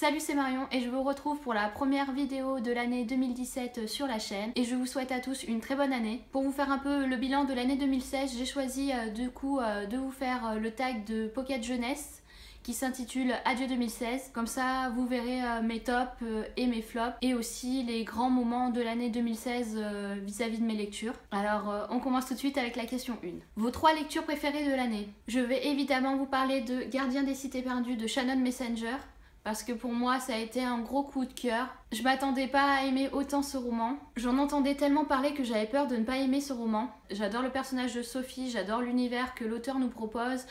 Salut, c'est Marion et je vous retrouve pour la première vidéo de l'année 2017 sur la chaîne et je vous souhaite à tous une très bonne année. Pour vous faire un peu le bilan de l'année 2016, j'ai choisi de vous faire le tag de Pocket Jeunesse qui s'intitule Adieu 2016. Comme ça, vous verrez mes tops et mes flops et aussi les grands moments de l'année 2016 vis-à-vis de mes lectures. Alors, on commence tout de suite avec la question 1. Vos 3 lectures préférées de l'année? Je vais évidemment vous parler de Gardien des Cités Perdues de Shannon Messenger, parce que pour moi ça a été un gros coup de cœur. Je m'attendais pas à aimer autant ce roman. J'en entendais tellement parler que j'avais peur de ne pas aimer ce roman. J'adore le personnage de Sophie, j'adore l'univers que l'auteur nous propose.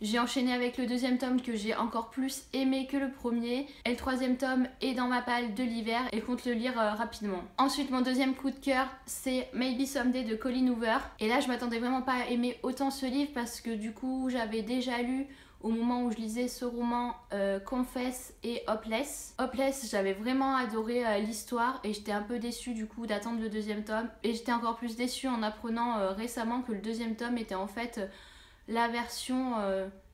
J'ai enchaîné avec le 2e tome que j'ai encore plus aimé que le premier. Et le 3e tome est dans ma palle de l'hiver et je compte le lire rapidement. Ensuite, mon 2e coup de cœur, c'est Maybe Someday de Colleen Hoover. Et là, je m'attendais vraiment pas à aimer autant ce livre parce que du coup, j'avais déjà lu au moment où je lisais ce roman Confess et Hopeless. Hopeless, j'avais vraiment adoré l'histoire et j'étais un peu déçue du coup d'attendre le 2e tome. Et j'étais encore plus déçue en apprenant récemment que le 2e tome était en fait la version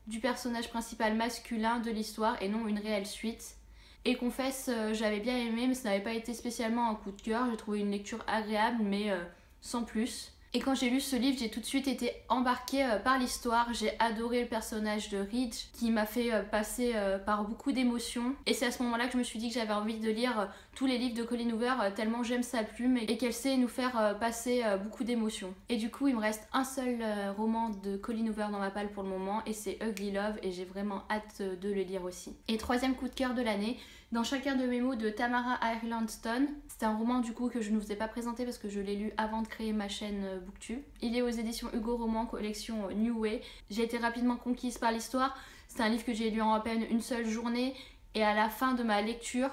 du personnage principal masculin de l'histoire et non une réelle suite. Et Confess, j'avais bien aimé mais ça n'avait pas été spécialement un coup de cœur. J'ai trouvé une lecture agréable mais sans plus. Et quand j'ai lu ce livre, j'ai tout de suite été embarquée par l'histoire. J'ai adoré le personnage de Ridge qui m'a fait passer par beaucoup d'émotions. Et c'est à ce moment-là que je me suis dit que j'avais envie de lire tous les livres de Colleen Hoover tellement j'aime sa plume et qu'elle sait nous faire passer beaucoup d'émotions. Et du coup, il me reste un seul roman de Colleen Hoover dans ma palle pour le moment et c'est Ugly Love et j'ai vraiment hâte de le lire aussi. Et 3e coup de cœur de l'année, Dans chacun de mes mots de Tamara Ireland Stone. C'est un roman du coup que je ne vous ai pas présenté parce que je l'ai lu avant de créer ma chaîne Booktube. Il est aux éditions Hugo Roman, collection New Way. J'ai été rapidement conquise par l'histoire. C'est un livre que j'ai lu en à peine une seule journée et à la fin de ma lecture,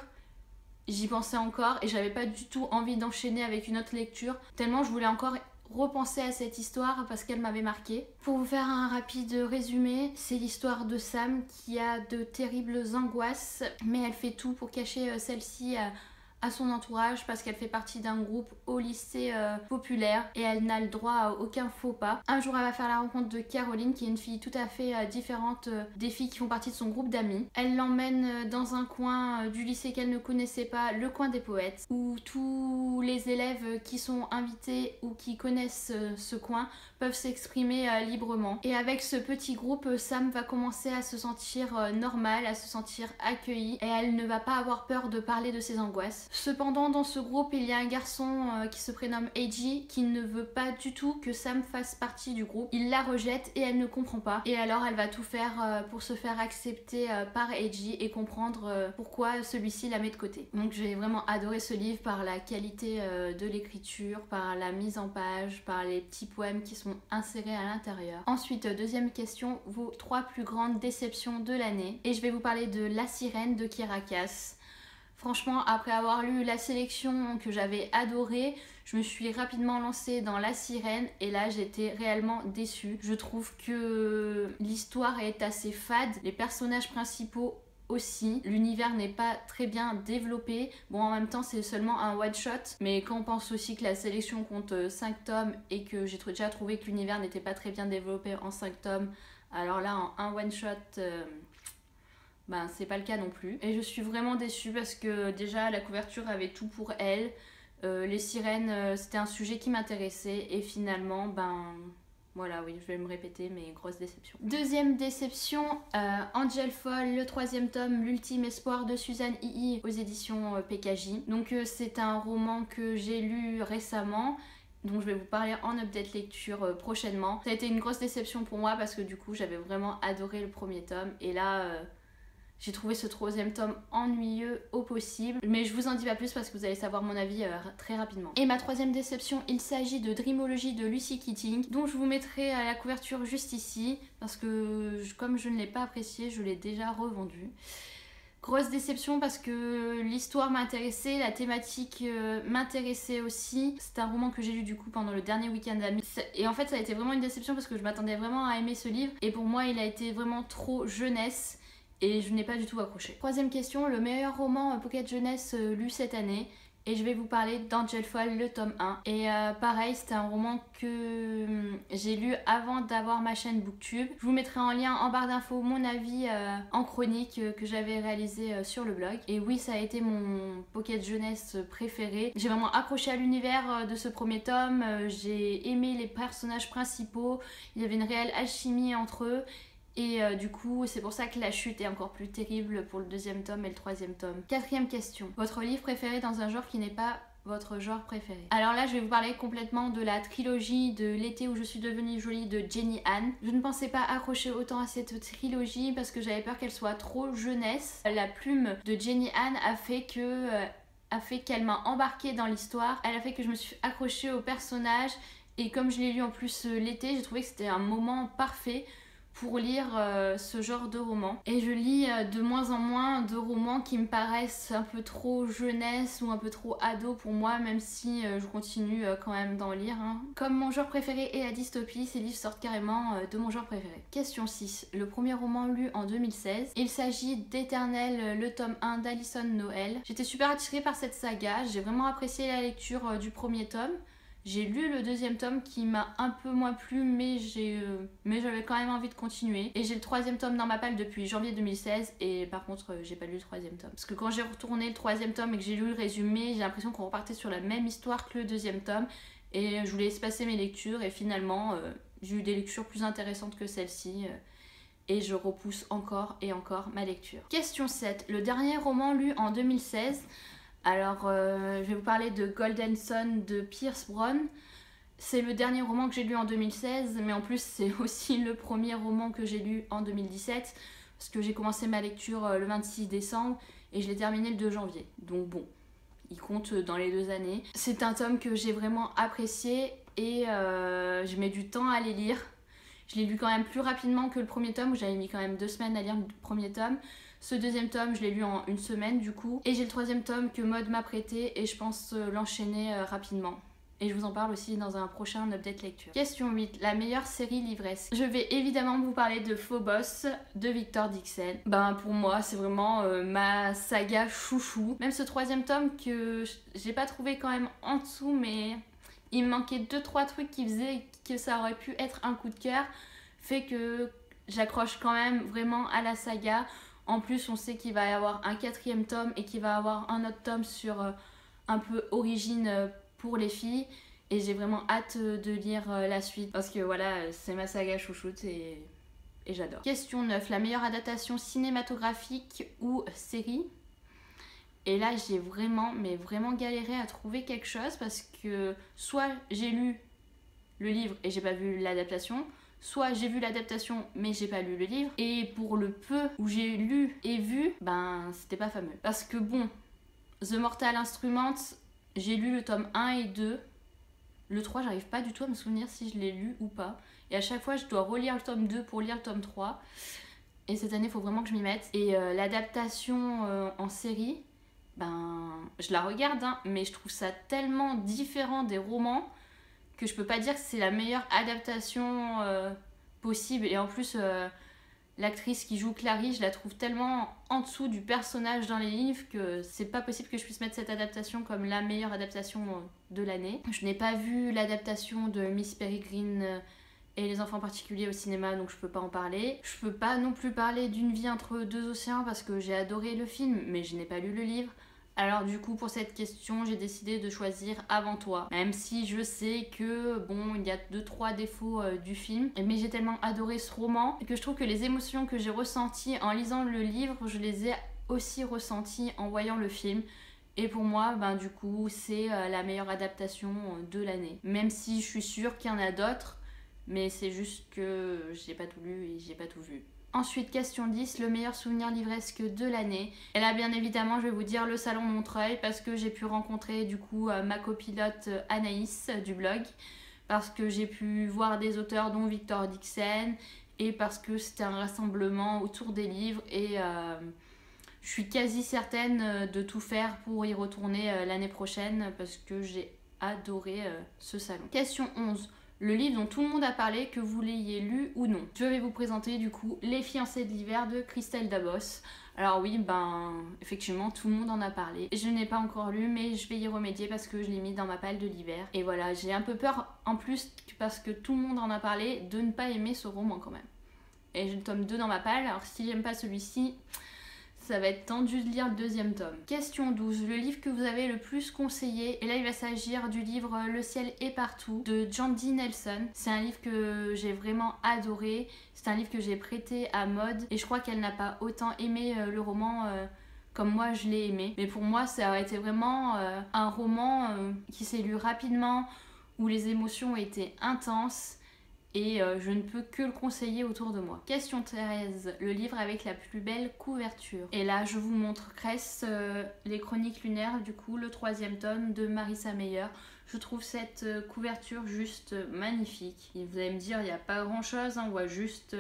j'y pensais encore et j'avais pas du tout envie d'enchaîner avec une autre lecture tellement je voulais encore repenser à cette histoire parce qu'elle m'avait marquée. Pour vous faire un rapide résumé, c'est l'histoire de Sam qui a de terribles angoisses mais elle fait tout pour cacher celle-ci à son entourage parce qu'elle fait partie d'un groupe au lycée populaire et elle n'a le droit à aucun faux pas. Un jour, elle va faire la rencontre de Caroline qui est une fille tout à fait différente des filles qui font partie de son groupe d'amis. Elle l'emmène dans un coin du lycée qu'elle ne connaissait pas, le coin des poètes, où tous les élèves qui sont invités ou qui connaissent ce coin peuvent s'exprimer librement. Et avec ce petit groupe, Sam va commencer à se sentir normale, à se sentir accueillie et elle ne va pas avoir peur de parler de ses angoisses. Cependant, dans ce groupe, il y a un garçon qui se prénomme Eiji qui ne veut pas du tout que Sam fasse partie du groupe. Il la rejette et elle ne comprend pas. Et alors, elle va tout faire pour se faire accepter par Eiji et comprendre pourquoi celui-ci la met de côté. Donc j'ai vraiment adoré ce livre par la qualité de l'écriture, par la mise en page, par les petits poèmes qui sont insérés à l'intérieur. Ensuite, 2e question, vos 3 plus grandes déceptions de l'année. Et je vais vous parler de La Sirène de Kiera Cass. Franchement, après avoir lu la sélection que j'avais adorée, je me suis rapidement lancée dans La Sirène et là j'étais réellement déçue. Je trouve que l'histoire est assez fade, les personnages principaux aussi, l'univers n'est pas très bien développé. Bon, en même temps c'est seulement un one shot, mais quand on pense aussi que la sélection compte 5 tomes et que j'ai déjà trouvé que l'univers n'était pas très bien développé en 5 tomes, alors là en un one shot... ben c'est pas le cas non plus. Et je suis vraiment déçue parce que déjà la couverture avait tout pour elle. Les sirènes c'était un sujet qui m'intéressait et finalement voilà, oui, je vais me répéter, mais grosse déception. 2e déception, Angel Fall, le 3e tome, l'ultime espoir de Suzanne Ii aux éditions PKJ. Donc c'est un roman que j'ai lu récemment, dont je vais vous parler en update lecture prochainement. Ça a été une grosse déception pour moi parce que du coup j'avais vraiment adoré le 1er tome et là... j'ai trouvé ce 3e tome ennuyeux au possible, mais je vous en dis pas plus parce que vous allez savoir mon avis très rapidement. Et ma 3e déception, il s'agit de Dreamology de Lucy Keating, dont je vous mettrai à la couverture juste ici, parce que comme je ne l'ai pas apprécié, je l'ai déjà revendu. Grosse déception parce que l'histoire m'intéressait, la thématique m'intéressait aussi. C'est un roman que j'ai lu du coup pendant le dernier week-end d'amis. Et en fait ça a été vraiment une déception parce que je m'attendais vraiment à aimer ce livre, et pour moi il a été vraiment trop jeunesse. Et je n'ai pas du tout accroché. 3e question, le meilleur roman Pocket Jeunesse lu cette année. et je vais vous parler d'Angel Fall, le tome 1. Et pareil, c'était un roman que j'ai lu avant d'avoir ma chaîne Booktube. Je vous mettrai en lien en barre d'infos mon avis en chronique que j'avais réalisé sur le blog. Et oui, ça a été mon pocket jeunesse préféré. J'ai vraiment accroché à l'univers de ce premier tome. J'ai aimé les personnages principaux. Il y avait une réelle alchimie entre eux. Et du coup, c'est pour ça que la chute est encore plus terrible pour le deuxième tome et le troisième tome. Quatrième question. Votre livre préféré dans un genre qui n'est pas votre genre préféré? Alors là, je vais vous parler complètement de la trilogie de L'été où je suis devenue jolie de Jenny Han. Je ne pensais pas accrocher autant à cette trilogie parce que j'avais peur qu'elle soit trop jeunesse. La plume de Jenny Han a fait qu'elle m'a embarquée dans l'histoire. Elle a fait que je me suis accrochée au personnage. Et comme je l'ai lu en plus l'été, j'ai trouvé que c'était un moment parfait pour lire ce genre de roman. Et je lis de moins en moins de romans qui me paraissent un peu trop jeunesse ou un peu trop ado pour moi, même si je continue quand même d'en lire. Comme mon genre préféré est la dystopie, ces livres sortent carrément de mon genre préféré. Question 6. Le premier roman lu en 2016. Il s'agit d'Éternel, le tome 1 d'Alison Noël. J'étais super attirée par cette saga, j'ai vraiment apprécié la lecture du premier tome. J'ai lu le deuxième tome qui m'a un peu moins plu, mais j'avais quand même envie de continuer. Et j'ai le troisième tome dans ma palle depuis janvier 2016, et par contre j'ai pas lu le troisième tome. Parce que quand j'ai retourné le troisième tome et que j'ai lu le résumé, j'ai l'impression qu'on repartait sur la même histoire que le deuxième tome. Et je voulais espacer mes lectures, et finalement j'ai eu des lectures plus intéressantes que celle-ci. Et je repousse encore et encore ma lecture. Question 7. Le dernier roman lu en 2016. Alors, je vais vous parler de Golden Son de Pierce Brown. C'est le dernier roman que j'ai lu en 2016, mais en plus c'est aussi le premier roman que j'ai lu en 2017, parce que j'ai commencé ma lecture le 26 décembre et je l'ai terminé le 2 janvier. Donc bon, il compte dans les 2 années. C'est un tome que j'ai vraiment apprécié et je mets du temps à les lire. Je l'ai lu quand même plus rapidement que le premier tome, où j'avais mis quand même 2 semaines à lire le premier tome. Ce deuxième tome, je l'ai lu en 1 semaine du coup. Et j'ai le troisième tome que Maud m'a prêté et je pense l'enchaîner rapidement. Et je vous en parle aussi dans un prochain update lecture. Question 8. La meilleure série livresque. Je vais évidemment vous parler de Phobos de Victor Dixon. Pour moi, c'est vraiment ma saga chouchou. Même ce troisième tome que j'ai pas trouvé quand même en dessous, mais il me manquait 2-3 trucs qui faisaient que ça aurait pu être un coup de cœur. Fait que j'accroche quand même vraiment à la saga. En plus, on sait qu'il va y avoir un 4e tome et qu'il va y avoir un autre tome sur un peu origine pour les filles. Et j'ai vraiment hâte de lire la suite parce que voilà, c'est ma saga chouchoute et j'adore. Question 9. La meilleure adaptation cinématographique ou série? Et là, j'ai vraiment galéré à trouver quelque chose parce que soit j'ai lu le livre et j'ai pas vu l'adaptation, soit j'ai vu l'adaptation mais j'ai pas lu le livre. Et pour le peu où j'ai lu et vu, c'était pas fameux. Parce que bon, The Mortal Instruments, j'ai lu le tome 1 et 2. Le 3, j'arrive pas du tout à me souvenir si je l'ai lu ou pas. Et à chaque fois, je dois relire le tome 2 pour lire le tome 3. Et cette année, il faut vraiment que je m'y mette. Et l'adaptation en série, je la regarde, mais je trouve ça tellement différent des romans que je peux pas dire que c'est la meilleure adaptation possible. Et en plus, l'actrice qui joue Clary, je la trouve tellement en dessous du personnage dans les livres que c'est pas possible que je puisse mettre cette adaptation comme la meilleure adaptation de l'année. Je n'ai pas vu l'adaptation de Miss Peregrine et les enfants particuliers au cinéma, donc je peux pas en parler. Je peux pas non plus parler d'Une vie entre deux océans parce que j'ai adoré le film, mais je n'ai pas lu le livre. Alors du coup, pour cette question, j'ai décidé de choisir Avant toi. Même si je sais que, bon, il y a 2-3 défauts du film. Mais j'ai tellement adoré ce roman que je trouve que les émotions que j'ai ressenties en lisant le livre, je les ai aussi ressenties en voyant le film. Et pour moi, du coup, c'est la meilleure adaptation de l'année. Même si je suis sûre qu'il y en a d'autres, mais c'est juste que j'ai pas tout lu et j'ai pas tout vu. Ensuite, question 10, le meilleur souvenir livresque de l'année. Et là, bien évidemment, je vais vous dire le Salon Montreuil parce que j'ai pu rencontrer du coup ma copilote Anaïs du blog, parce que j'ai pu voir des auteurs dont Victor Dixon et parce que c'était un rassemblement autour des livres et je suis quasi certaine de tout faire pour y retourner l'année prochaine parce que j'ai adoré ce salon. Question 11. le livre dont tout le monde a parlé, que vous l'ayez lu ou non. Je vais vous présenter du coup Les fiancés de l'hiver de Christelle Dabos. Alors oui, effectivement, tout le monde en a parlé. Je n'ai pas encore lu, mais je vais y remédier parce que je l'ai mis dans ma palle de l'hiver. Et voilà, j'ai un peu peur, en plus, parce que tout le monde en a parlé, de ne pas aimer ce roman quand même. Et j'ai le tome 2 dans ma palle, alors si j'aime pas celui-ci, ça va être tendu de lire le deuxième tome. Question 12. Le livre que vous avez le plus conseillé. Et là, il va s'agir du livre Le ciel est partout de Jandy Nelson. C'est un livre que j'ai vraiment adoré. C'est un livre que j'ai prêté à Maud. Et je crois qu'elle n'a pas autant aimé le roman comme moi je l'ai aimé. Mais pour moi, ça a été vraiment un roman qui s'est lu rapidement, où les émotions étaient intenses. Et je ne peux que le conseiller autour de moi. Question 13, le livre avec la plus belle couverture. Et là, je vous montre Cress, les chroniques lunaires, du coup, le 3e tome de Marissa Meyer. Je trouve cette couverture juste magnifique. Et vous allez me dire, il n'y a pas grand chose, hein, on voit juste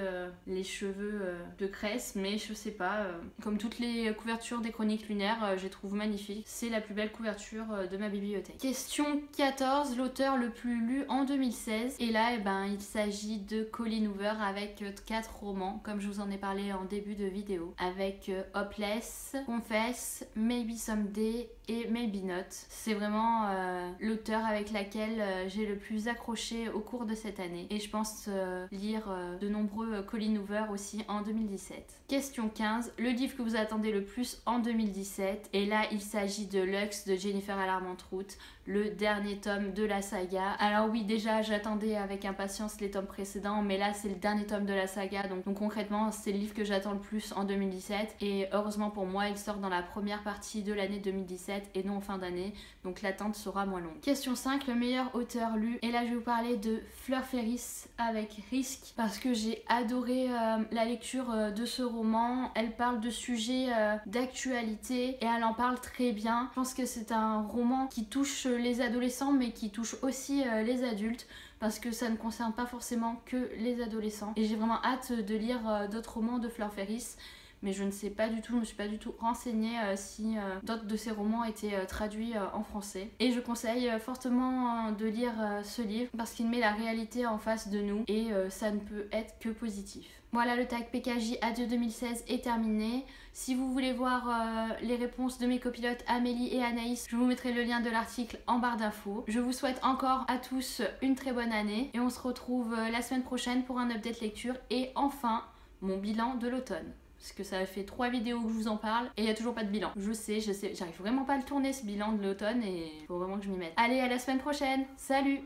les cheveux de Cress, mais je sais pas, comme toutes les couvertures des chroniques lunaires, je les trouve magnifiques. C'est la plus belle couverture de ma bibliothèque. Question 14, l'auteur le plus lu en 2016. Et là, il s'agit de Colleen Hoover avec 4 romans, comme je vous en ai parlé en début de vidéo, avec Hopeless, Confess, Maybe Someday et Maybe Not. C'est vraiment l'auteur avec laquelle j'ai le plus accroché au cours de cette année, et je pense lire de nombreux Colleen Hoover aussi en 2017. Question 15, le livre que vous attendez le plus en 2017, et là il s'agit de Lux de Jennifer Armentrout, le dernier tome de la saga. Alors oui, déjà j'attendais avec impatience les tomes précédents, mais là c'est le dernier tome de la saga, donc concrètement c'est le livre que j'attends le plus en 2017, et heureusement pour moi il sort dans la première partie de l'année 2017 et non en fin d'année, donc l'attente sera moins longue. Question 5, le meilleur auteur lu, et là je vais vous parler de Fleur Ferris avec Risque, parce que j'ai adoré la lecture de ce roman. Elle parle de sujets d'actualité et elle en parle très bien. Je pense que c'est un roman qui touche les adolescents, mais qui touche aussi les adultes, parce que ça ne concerne pas forcément que les adolescents. Et j'ai vraiment hâte de lire d'autres romans de Fleur Ferris, mais je ne sais pas du tout, je me suis pas du tout renseignée si d'autres de ces romans étaient traduits en français. Et je conseille fortement de lire ce livre, parce qu'il met la réalité en face de nous, et ça ne peut être que positif. Voilà, le tag PKJ Adieu 2016 est terminé. Si vous voulez voir les réponses de mes copilotes Amélie et Anaïs, je vous mettrai le lien de l'article en barre d'infos. Je vous souhaite encore à tous une très bonne année, et on se retrouve la semaine prochaine pour un update lecture, et enfin mon bilan de l'automne. Parce que ça fait 3 vidéos que je vous en parle et il n'y a toujours pas de bilan. Je sais, j'arrive vraiment pas à le tourner ce bilan de l'automne, et il faut vraiment que je m'y mette. Allez, à la semaine prochaine, salut!